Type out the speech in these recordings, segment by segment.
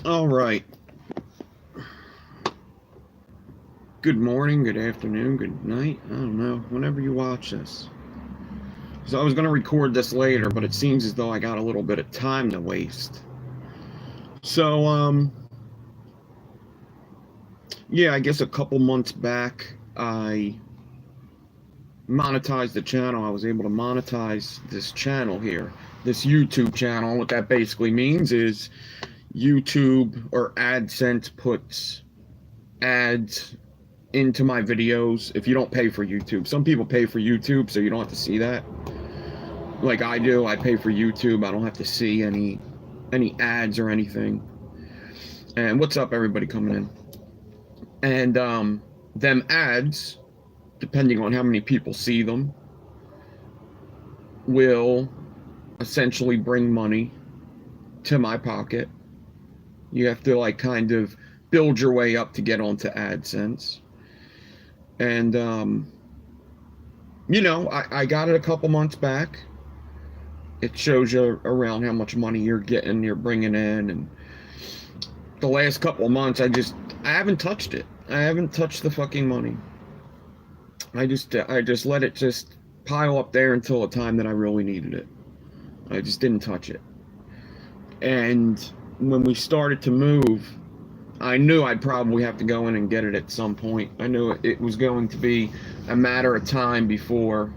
All right. Good morning, good afternoon, good night. I don't know, whenever you watch this. So I was going to record this later, but it seems as though I got a little bit of time to waste. So, yeah, I guess a couple months back, I monetized the channel. I was able to monetize this channel here, this YouTube channel. What that basically means is YouTube or AdSense puts ads into my videos if you don't pay for YouTube. Some people pay for YouTube, so you don't have to see that. Like I do, I pay for YouTube. I don't have to see any ads or anything. And what's up, everybody coming in? And them ads, depending on how many people see them, will essentially bring money to my pocket. You have to like kind of build your way up to get onto AdSense. And you know, I got it a couple months back. It shows you around how much money you're getting, you're bringing in, and the last couple of months, I haven't touched it. I haven't touched the fucking money. I just let it just pile up there until a time that I really needed it. I just didn't touch it. And when we started to move, I knew I'd probably have to go in and get it at some point. I knew it was going to be a matter of time before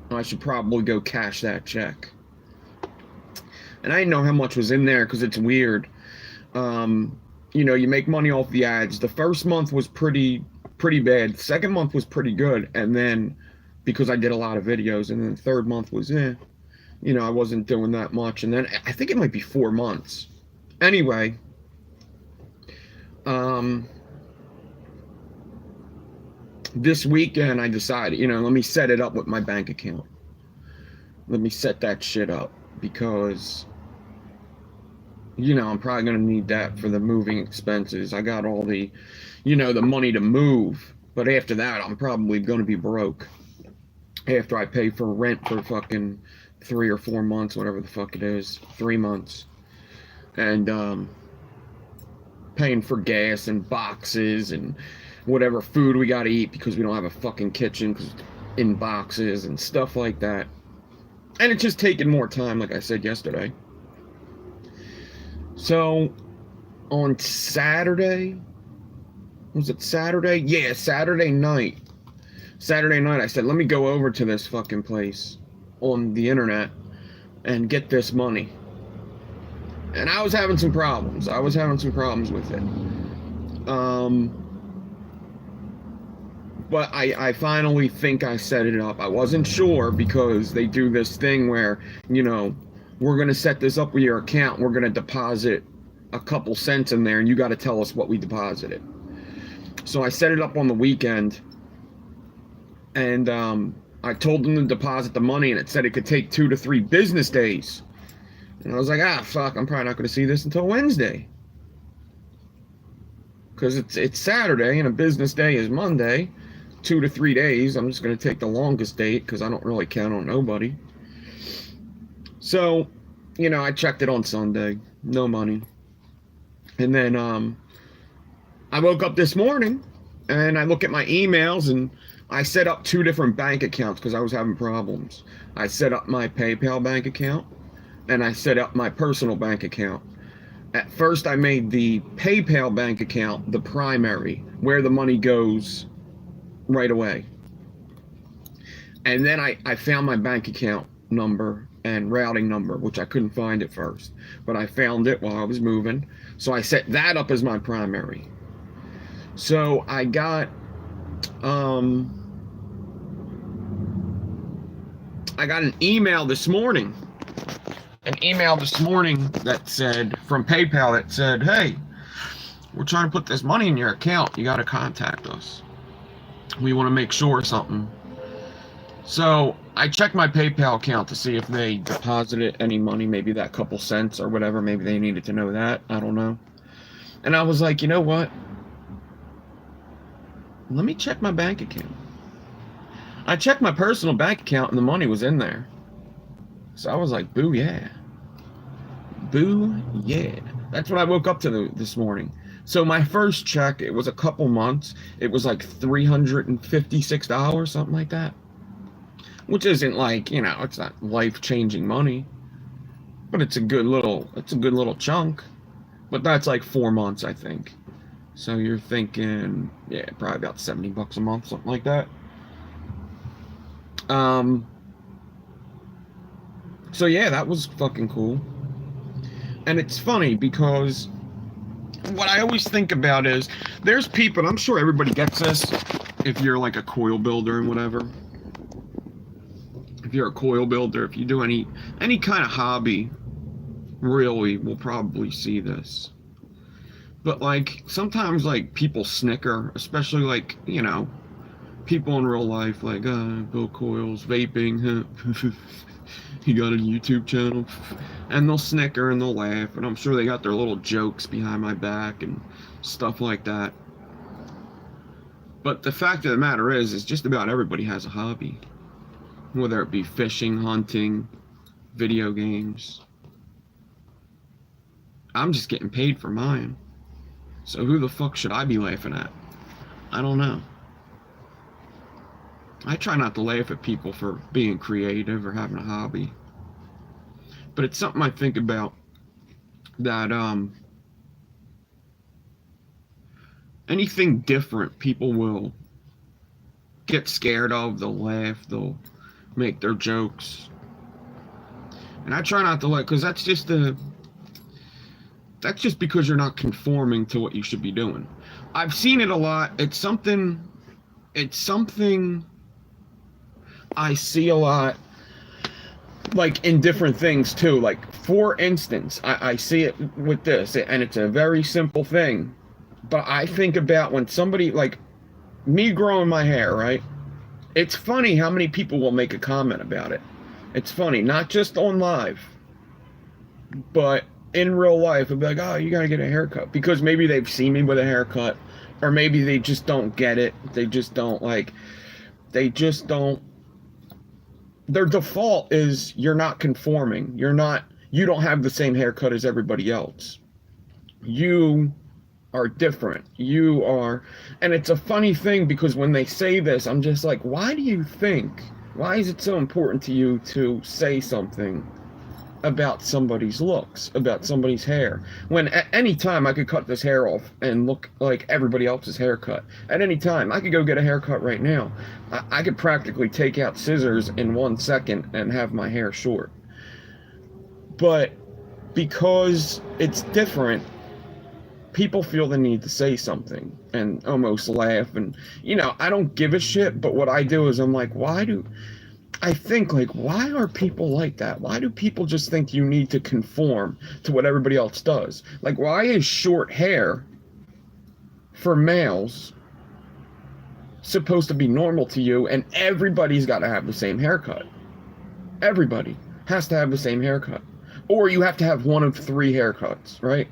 I should probably go cash that check. And I didn't know how much was in there because it's weird. You know, you make money off the ads. The first month was pretty bad. The second month was pretty good. And then because I did a lot of videos, and then the third month was, you know, I wasn't doing that much. And then I think it might be 4 months. Anyway, this weekend I decided, you know, let me set it up with my bank account. Let me set that shit up because, you know, I'm probably going to need that for the moving expenses. I got all the, you know, the money to move. But after that, I'm probably going to be broke. After I pay for rent for fucking 3 or 4 months, whatever the fuck it is, 3 months. And paying for gas and boxes and whatever food we got to eat because we don't have a fucking kitchen in boxes and stuff like that. And it's just taking more time, like I said yesterday. So on Saturday, was it Saturday? Yeah, Saturday night. I said, let me go over to this fucking place on the internet and get this money. And I was having some problems. With it. But I finally think I set it up. I wasn't sure because they do this thing where, you know, we're going to set this up with your account. We're going to deposit a couple cents in there, and you got to tell us what we deposited. So I set it up on the weekend, and I told them to deposit the money, and it said it could take 2 to 3 business days. And I was like, fuck, I'm probably not going to see this until Wednesday. Because it's Saturday, and a business day is Monday. 2 to 3 days. I'm just going to take the longest date because I don't really count on nobody. So, you know, I checked it on Sunday. No money. And then I woke up this morning and I look at my emails and I set up 2 different bank accounts because I was having problems. I set up my PayPal bank account and I set up my personal bank account. At first I made the PayPal bank account the primary, where the money goes right away. And then I found my bank account number and routing number, which I couldn't find at first, but I found it while I was moving. So I set that up as my primary. So I got an email this morning. That said, from PayPal, that said, hey, we're trying to put this money in your account. You got to contact us. We want to make sure something. So I checked my PayPal account to see if they deposited any money, maybe that couple cents or whatever. Maybe they needed to know that. I don't know. And I was like, you know what? Let me check my bank account. I checked my personal bank account and the money was in there. So I was like, boo yeah. Boo yeah. That's what I woke up to this morning. So my first check, it was a couple months. It was like $356, something like that. Which isn't like, it's not life-changing money, but it's a good little chunk. But that's like 4 months, I think. So you're thinking, yeah, probably about $70 a month, something like that. Um, so yeah, that was fucking cool. And it's funny because what I always think about is there's people, I'm sure everybody gets this if you're like a coil builder and whatever. If you're a coil builder, if you do any kind of hobby, really will probably see this. But like sometimes like people snicker, especially like, people in real life like, build coils, vaping, he got a YouTube channel, and they'll snicker and they'll laugh, and I'm sure they got their little jokes behind my back and stuff like that. But the fact of the matter is just about everybody has a hobby, whether it be fishing, hunting, video games. I'm just getting paid for mine, so who the fuck should I be laughing at? I don't know. I try not to laugh at people for being creative or having a hobby. But it's something I think about, that anything different, people will get scared of, they'll laugh, they'll make their jokes. And I try not to let, because that's just because you're not conforming to what you should be doing. I've seen it a lot. It's something I see a lot, like in different things too. Like for instance, I see it with this, and it's a very simple thing, but I think about when somebody, like me growing my hair, right? It's funny how many people will make a comment about it. It's funny, not just on live, but in real life. It'll be like, oh, you gotta get a haircut, because maybe they've seen me with a haircut, or maybe they just don't get it. They just don't their default is you're not conforming. You don't have the same haircut as everybody else. You are different. And it's a funny thing, because when they say this, I'm just like, why is it so important to you to say something about somebody's looks, about somebody's hair, when at any time I could cut this hair off and look like everybody else's haircut? At any time I could go get a haircut right now. I could practically take out scissors in 1 second and have my hair short. But because it's different, people feel the need to say something and almost laugh, and I don't give a shit. But what I do is I'm like, why are people like that? Why do people just think you need to conform to what everybody else does? Like, why is short hair for males supposed to be normal to you, and everybody's got to have the same haircut? Everybody has to have the same haircut. Or you have to have one of 3 haircuts, right?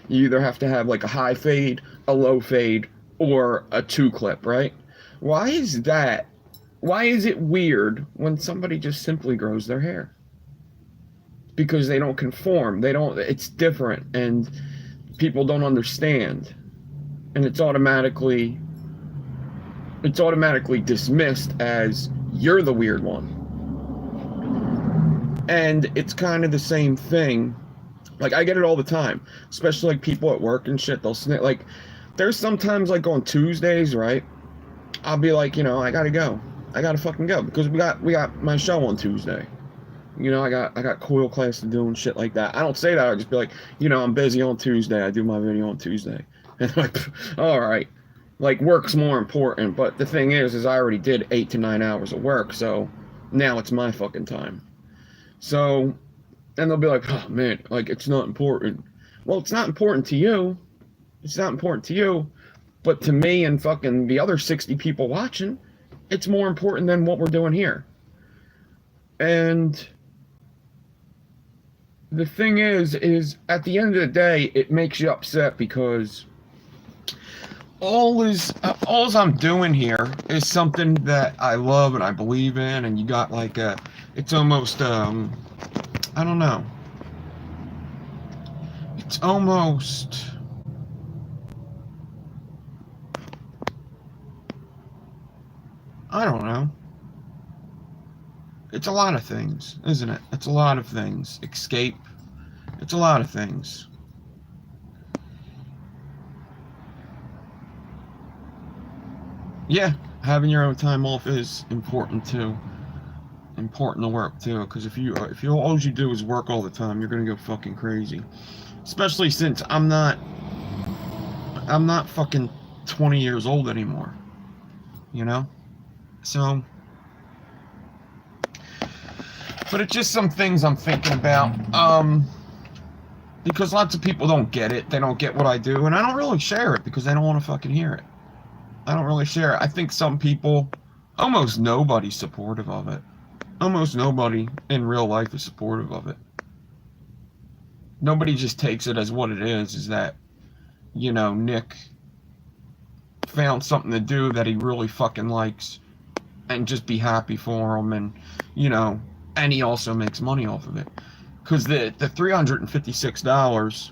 You either have to have like a high fade, a low fade, or a 2-clip, right? Why is that? Why is it weird when somebody just simply grows their hair? Because they don't conform. It's different, and people don't understand. And it's automatically dismissed as you're the weird one. And it's kind of the same thing. Like, I get it all the time, especially like people at work and shit. They'll snip. Like, there's sometimes like on Tuesdays, right? I'll be like, I gotta go. I gotta fucking go, because we got my show on Tuesday. I got coil class to do and shit like that. I don't say that. I just be like, I'm busy on Tuesday. I do my video on Tuesday. And I'm like, all right, like work's more important. But the thing is I already did 8 to 9 hours of work, so now it's my fucking time. So, and they'll be like, oh man, like it's not important. Well, it's not important to you. It's not important to you, but to me and fucking the other 60 people watching, it's more important than what we're doing here. And the thing is at the end of the day, it makes you upset, because all I'm doing here is something that I love and I believe in, and you got like it's almost I don't know. It's almost, I don't know. It's a lot of things, isn't it? It's a lot of things. Escape. It's a lot of things. Yeah, having your own time off is important too. Important to work too, because if you all you do is work all the time, you're gonna go fucking crazy. Especially since I'm not fucking 20 years old anymore. You know? So, but it's just some things I'm thinking about. Because lots of people don't get it. They don't get what I do, and I don't really share it because they don't want to fucking hear it. I don't really share it. I think some people, almost nobody's supportive of it. Almost nobody in real life is supportive of it. Nobody just takes it as what it is that, Nick found something to do that he really fucking likes and just be happy for him, and, and he also makes money off of it. Because the $356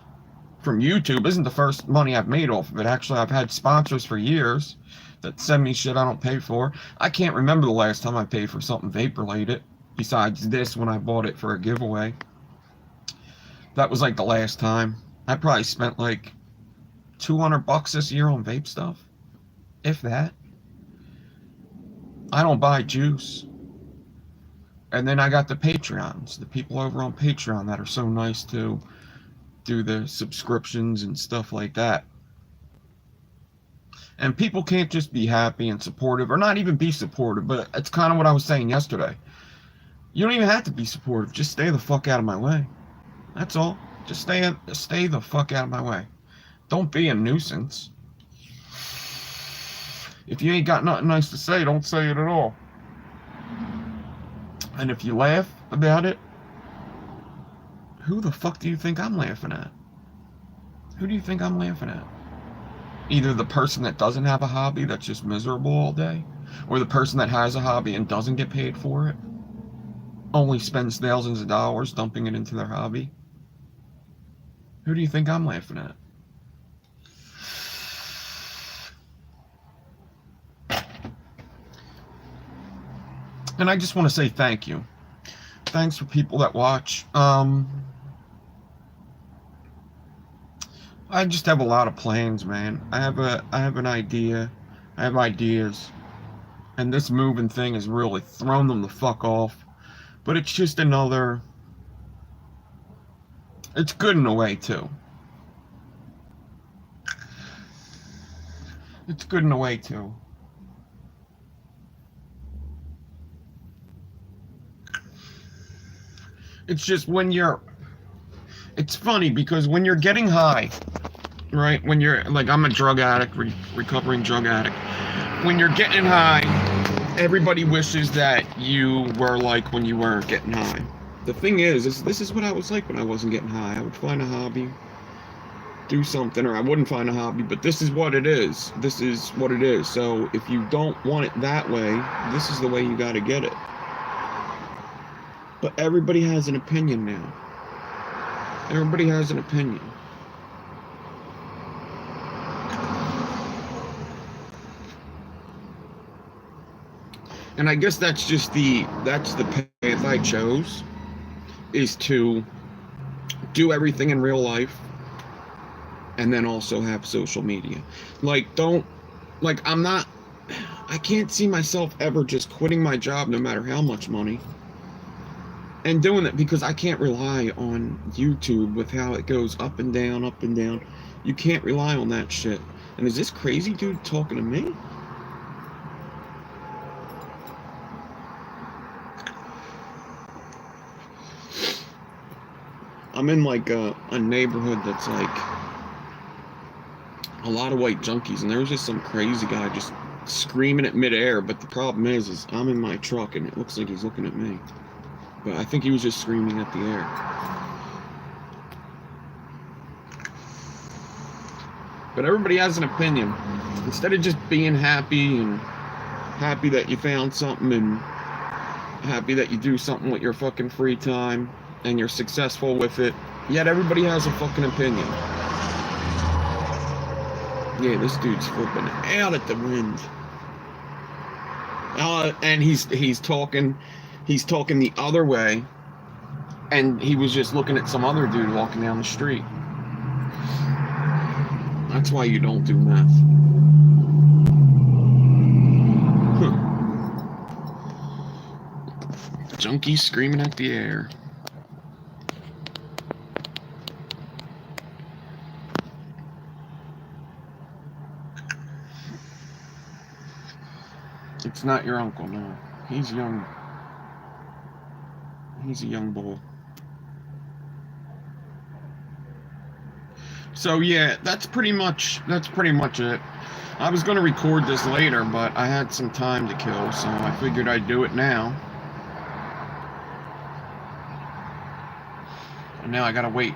from YouTube isn't the first money I've made off of it. Actually, I've had sponsors for years that send me shit I don't pay for. I can't remember the last time I paid for something vape related, besides this when I bought it for a giveaway. That was like the last time. I probably spent like $200 this year on vape stuff, if that. I don't buy juice. And then I got the Patreons, the people over on Patreon that are so nice to do the subscriptions and stuff like that. And people can't just be happy and supportive, or not even be supportive, but it's kind of what I was saying yesterday. You don't even have to be supportive. Just stay the fuck out of my way. That's all. Just stay the fuck out of my way. Don't be a nuisance. If you ain't got nothing nice to say, don't say it at all. And if you laugh about it, who the fuck do you think I'm laughing at? Who do you think I'm laughing at? Either the person that doesn't have a hobby that's just miserable all day, or the person that has a hobby and doesn't get paid for it, only spends thousands of dollars dumping it into their hobby. Who do you think I'm laughing at? And I just want to say thank you. Thanks for people that watch. I just have a lot of plans, man. I have an idea. I have ideas. And this moving thing has really thrown them the fuck off. But it's just another... It's good in a way, too. It's good in a way, too. It's just when you're... It's funny because when you're getting high, right? When you're... Like, I'm a drug addict, recovering drug addict. When you're getting high, everybody wishes that you were like when you were getting high. The thing is this is what I was like when I wasn't getting high. I would find a hobby, do something, or I wouldn't find a hobby, but this is what it is. This is what it is. So if you don't want it that way, this is the way you gotta get it. But everybody has an opinion now. Everybody has an opinion. And I guess that's just the path I chose, is to do everything in real life and then also have social media. Like, I can't see myself ever just quitting my job no matter how much money and doing that, because I can't rely on YouTube with how it goes up and down, up and down. You can't rely on that shit. And is this crazy dude talking to me? I'm in like a neighborhood that's like a lot of white junkies, and there's just some crazy guy just screaming at midair. But the problem is I'm in my truck and it looks like he's looking at me. But I think he was just screaming at the air. But everybody has an opinion. Instead of just being happy and happy that you found something and happy that you do something with your fucking free time and you're successful with it, yet everybody has a fucking opinion. Yeah, this dude's flipping out at the wind. And he's talking the other way, and he was just looking at some other dude walking down the street. That's why you don't do meth. Junkies screaming at the air. It's not your uncle, no. He's young. He's a young boy. So yeah, that's pretty much it. I was going to record this later, but I had some time to kill, so I figured I'd do it now. And now I gotta wait.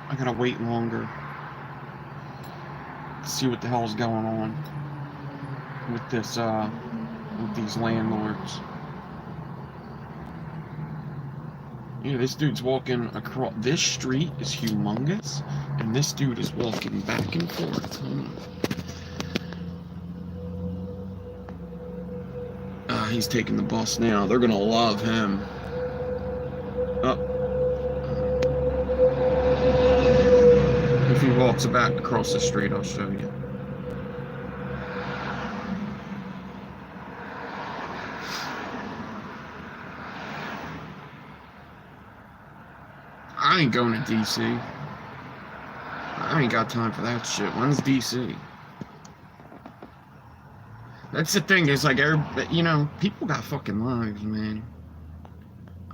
I gotta wait longer to see what the hell's going on with this, with these landlords. Yeah, this dude's walking across. This street is humongous, and this dude is walking back and forth. He's taking the bus now. They're gonna love him. Oh. If he walks back across the street, I'll show you. I ain't going to DC. I ain't got time for that shit. When's DC? That's the thing, is like, you know, people got fucking lives, man.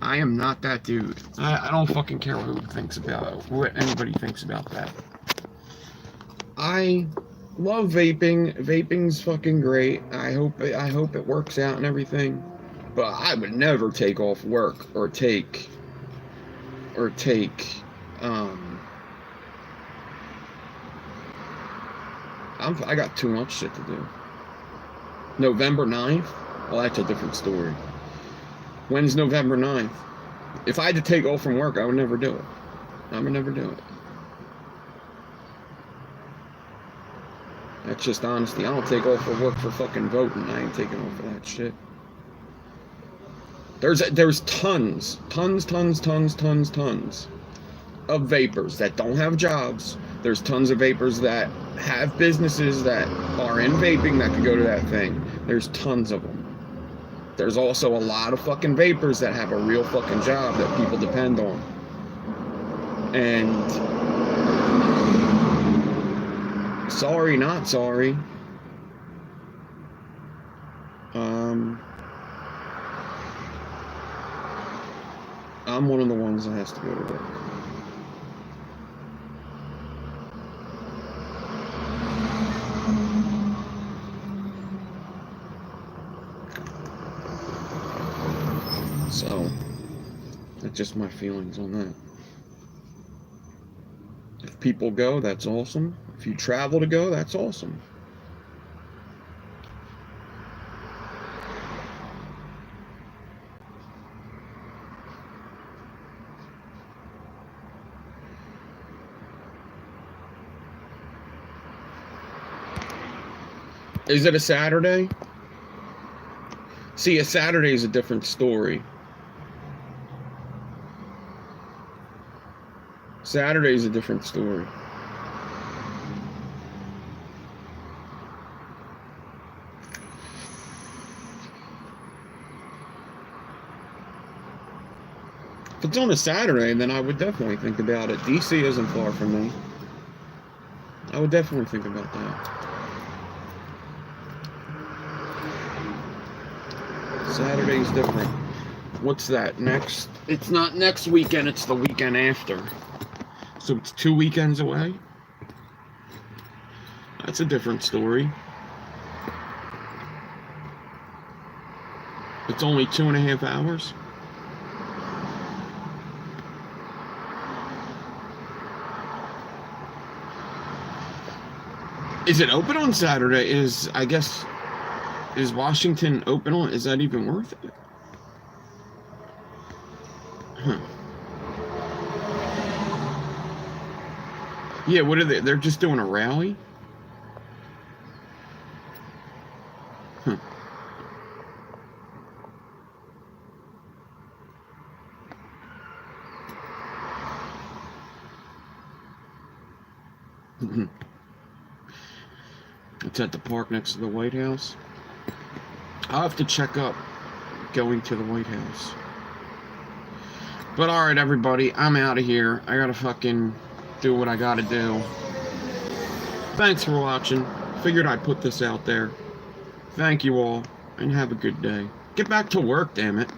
I am not that dude. I don't fucking care what anybody thinks about that. I love vaping. Vaping's fucking great. I hope it works out and everything. But I would never take off work or take I got too much shit to do. November 9th? Well, that's a different story. When's November 9th? If I had to take off from work, I would never do it. I would never do it. That's just honesty. I don't take off for work for fucking voting. I ain't taking off for that shit. There's tons of vapors that don't have jobs. There's tons of vapors that have businesses that are in vaping that could go to that thing. There's tons of them. There's also a lot of fucking vapors that have a real fucking job that people depend on. And sorry, not sorry. I'm one of the ones that has to go to work. So, that's just my feelings on that. If people go, that's awesome. If you travel to go, that's awesome. Is it a Saturday? See, a Saturday is a different story. Saturday is a different story. If it's on a Saturday, then I would definitely think about it. DC isn't far from me. I would definitely think about that. Saturday's different. What's that? Next? It's not next weekend, it's the weekend after. So it's 2 weekends away? That's a different story. It's only 2.5 hours? Is it open on Saturday? I guess, is Washington open on? Is that even worth it? Huh. Yeah, what are they? They're just doing a rally? Huh. It's at the park next to the White House. I'll have to check up going to the White House. But alright, everybody, I'm out of here. I gotta fucking do what I gotta do. Thanks for watching. Figured I'd put this out there. Thank you all, and have a good day. Get back to work, damn it.